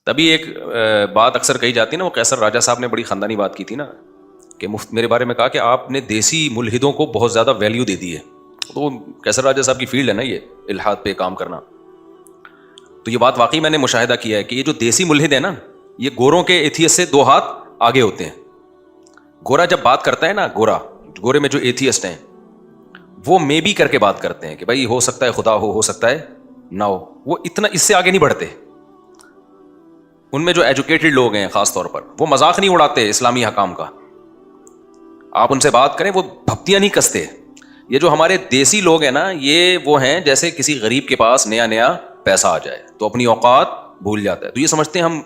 تبھی ایک بات اکثر کہی جاتی ہے نا، وہ قیصر راجہ صاحب نے بڑی خاندانی بات کی تھی نا، کہ مفت میرے بارے میں کہا کہ آپ نے دیسی ملحدوں کو بہت زیادہ ویلیو دے دی ہے. تو قیصر راجہ صاحب کی فیلڈ ہے نا یہ الحاد پہ کام کرنا. تو یہ بات واقعی میں نے مشاہدہ کیا ہے کہ یہ جو دیسی ملحد ہے نا، یہ گوروں کے ایتھیس سے 2 ہاتھ آگے ہوتے ہیں. گورا جب بات کرتا ہے نا، گورے میں جو ایتھیسٹ ہیں وہ مے بی کر کے بات کرتے ہیں کہ بھائی ہو سکتا ہے خدا ہو سکتا ہے نہ ہو. وہ اتنا اس سے آگے نہیں بڑھتے. ان میں جو ایجوکیٹڈ لوگ ہیں خاص طور پر، وہ مذاق نہیں اڑاتے اسلامی حکام کا. آپ ان سے بات کریں وہ بھپتیاں نہیں کستے. یہ جو ہمارے دیسی لوگ ہیں نا، یہ وہ ہیں جیسے کسی غریب کے پاس نیا پیسہ آ جائے تو اپنی اوقات بھول جاتا ہے. تو یہ سمجھتے ہیں ہم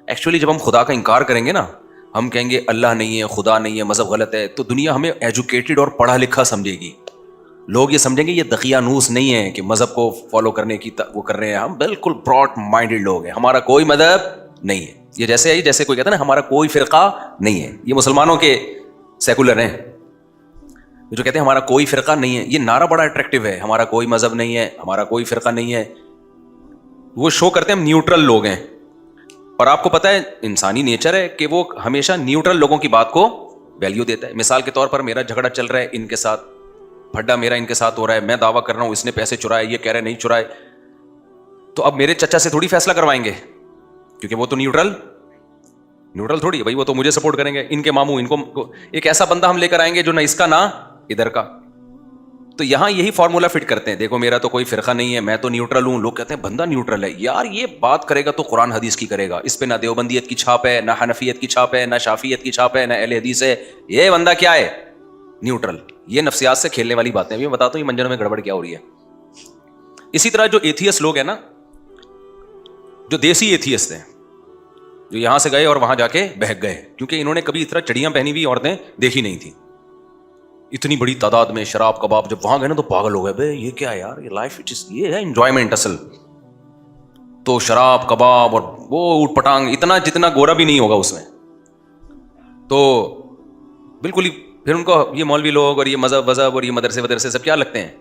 ایکچولی جب ہم خدا کا انکار کریں گے نا، ہم کہیں گے اللہ نہیں ہے، خدا نہیں ہے، مذہب غلط ہے، تو دنیا ہمیں ایجوکیٹڈ اور پڑھا لکھا سمجھے گی. لوگ یہ سمجھیں گے یہ دقیانوس نہیں ہے کہ مذہب کو فالو کرنے کی وہ کر رہے ہیں. ہم بالکل براڈ مائنڈڈ لوگ ہیں، ہمارا کوئی مذہب نہیں ہے. یہ جیسے کوئی کہتا ہے نا ہمارا کوئی فرقہ نہیں ہے. یہ مسلمانوں کے سیکولر ہیں جو کہتے ہیں ہمارا کوئی فرقہ نہیں ہے. یہ نعرہ بڑا اٹریکٹیو ہے، ہمارا کوئی مذہب نہیں ہے، ہمارا کوئی فرقہ نہیں ہے. وہ شو کرتے ہیں ہم نیوٹرل لوگ ہیں. اور آپ کو پتہ ہے انسانی نیچر ہے کہ وہ ہمیشہ نیوٹرل لوگوں کی بات کو ویلیو دیتا ہے. مثال کے طور پر میرا جھگڑا چل رہا ہے ان کے ساتھ، پھڈا میرا ان کے ساتھ ہو رہا ہے، میں دعویٰ کر رہا ہوں اس نے پیسے چرائے، یہ کہہ رہے نہیں چرائے. تو اب میرے چچا سے تھوڑی فیصلہ کروائیں گے، کیونکہ وہ تو نیوٹرل تھوڑی ہے بھائی، وہ تو مجھے سپورٹ کریں گے. ان کے ماموں ان کو ایک ایسا بندہ ہم لے کر آئیں گے جو نہ اس کا نہ ادھر کا. تو یہاں یہی فارمولا فٹ کرتے ہیں، دیکھو میرا تو کوئی فرقہ نہیں ہے، میں تو نیوٹرل ہوں. لوگ کہتے ہیں بندہ نیوٹرل ہے. یار یہ بات کرے گا تو قرآن حدیث کی کرے گا، اس پہ نہ دیوبندیت کی چھاپ ہے، نہ حنفیت کی چھاپ ہے، نہ شافیت کی چھاپ ہے، نہ اہل حدیث ہے. یہ بندہ کیا ہے؟ نیوٹرل. یہ نفسیات سے کھیلنے والی باتیں. میں بتاتا ہوں یہ منجروں میں گڑبڑ کیا ہو رہی ہے. اسی طرح جو ایتھیس لوگ ہیں نا، جو دیسی ایتھیسٹ ہیں، جو یہاں سے گئے اور وہاں جا کے بہک گئے، کیونکہ انہوں نے کبھی اس طرح چڑیاں پہنی ہوئی عورتیں دیکھی نہیں تھیں. اتنی بڑی تعداد میں شراب کباب، جب وہاں گئے نا تو پاگل ہو گئے. بھائی یہ کیا ہے یار، یہ لائف یہ ہے انجوائمنٹ اصل. تو شراب کباب اور وہ اوٹ پٹانگ، اتنا جتنا گورا بھی نہیں ہوگا اس میں. تو بالکل ہی پھر ان کو یہ مولوی لوگ اور یہ مذہب اور یہ مدرسے سب کیا لگتے ہیں.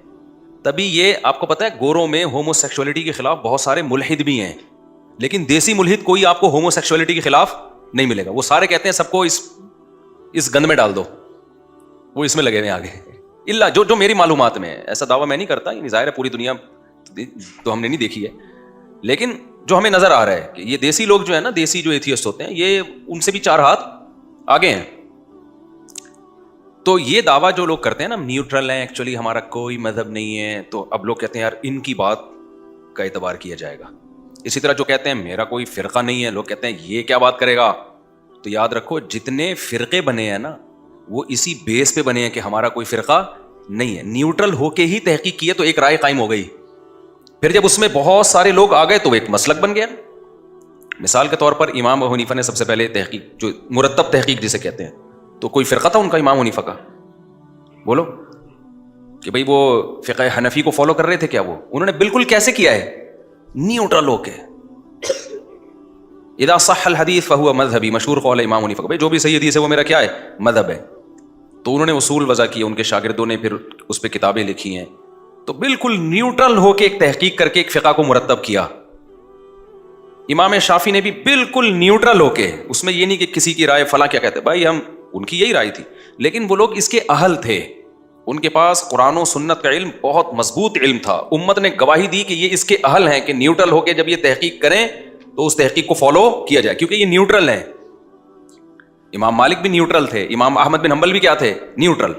تبھی یہ آپ کو پتہ ہے گوروں میں ہومو سیکشولیٹی کے خلاف بہت سارے ملحد بھی ہیں، لیکن دیسی ملحد کوئی آپ کو ہومو سیکشولیٹی کے خلاف نہیں ملے گا. وہ سارے کہتے ہیں سب کو اس گند میں ڈال دو، وہ اس میں لگے ہوئے آگے. اللہ جو میری معلومات میں ہے، ایسا دعویٰ میں نہیں کرتا، یہ ظاہر ہے پوری دنیا تو ہم نے نہیں دیکھی ہے، لیکن جو ہمیں نظر آ رہا ہے کہ یہ دیسی لوگ جو ہے نا، دیسی جو ایتھیسٹ ہوتے ہیں، یہ ان سے بھی 4 ہاتھ آگے ہیں. تو یہ دعویٰ جو لوگ کرتے ہیں نا نیوٹرل ہیں، ایکچولی ہمارا کوئی مذہب نہیں ہے، تو اب لوگ کہتے ہیں یار ان کی بات کا اعتبار کیا جائے گا. اسی طرح جو کہتے ہیں میرا کوئی فرقہ نہیں ہے، لوگ کہتے ہیں یہ کیا بات کرے گا. تو یاد رکھو جتنے فرقے بنے ہیں نا، وہ اسی بیس پہ بنے ہیں کہ ہمارا کوئی فرقہ نہیں ہے. نیوٹرل ہو کے ہی تحقیق کی ہے تو ایک رائے قائم ہو گئی. پھر جب اس میں بہت سارے لوگ آ گئے تو ایک مسلک بن گیا. مثال کے طور پر امام ابو حنیفہ نے سب سے پہلے تحقیق، جو مرتب تحقیق جسے کہتے ہیں، تو کوئی فرقہ تھا ان کا امام حنیفہ کا؟ بولو کہ بھئی وہ فقہ حنفی کو فالو کر رہے تھے کیا؟ وہ انہوں نے بالکل کیسے کیا ہے؟ نیوٹرل ہو کے. اذا صح الحدیث فهو مذہبی، مشہور قول امام حنیفہ کا، بھئی جو بھی صحیح حدیث ہے وہ میرا کیا ہے؟ مذہب ہے. تو انہوں نے اصول وضع کیے، ان کے شاگردوں نے پھر اس پہ کتابیں لکھی ہیں. تو بالکل نیوٹرل ہو کے ایک تحقیق کر کے ایک فقہ کو مرتب کیا. امام شافعی نے بھی بالکل نیوٹرل ہو کے، اس میں یہ نہیں کہ کسی کی رائے فلاں کیا کہتے، بھائی ہم ان کی یہی رائے تھی، لیکن وہ لوگ اس کے اہل تھے. ان کے پاس قرآن و سنت کا علم بہت مضبوط علم تھا. امت نے گواہی دی کہ یہ اس کے اہل ہیں کہ نیوٹرل ہو کے جب یہ تحقیق کریں تو اس تحقیق کو فالو کیا جائے، کیونکہ یہ نیوٹرل ہیں. امام مالک بھی نیوٹرل تھے، امام احمد بن حنبل بھی کیا تھے؟ نیوٹرل.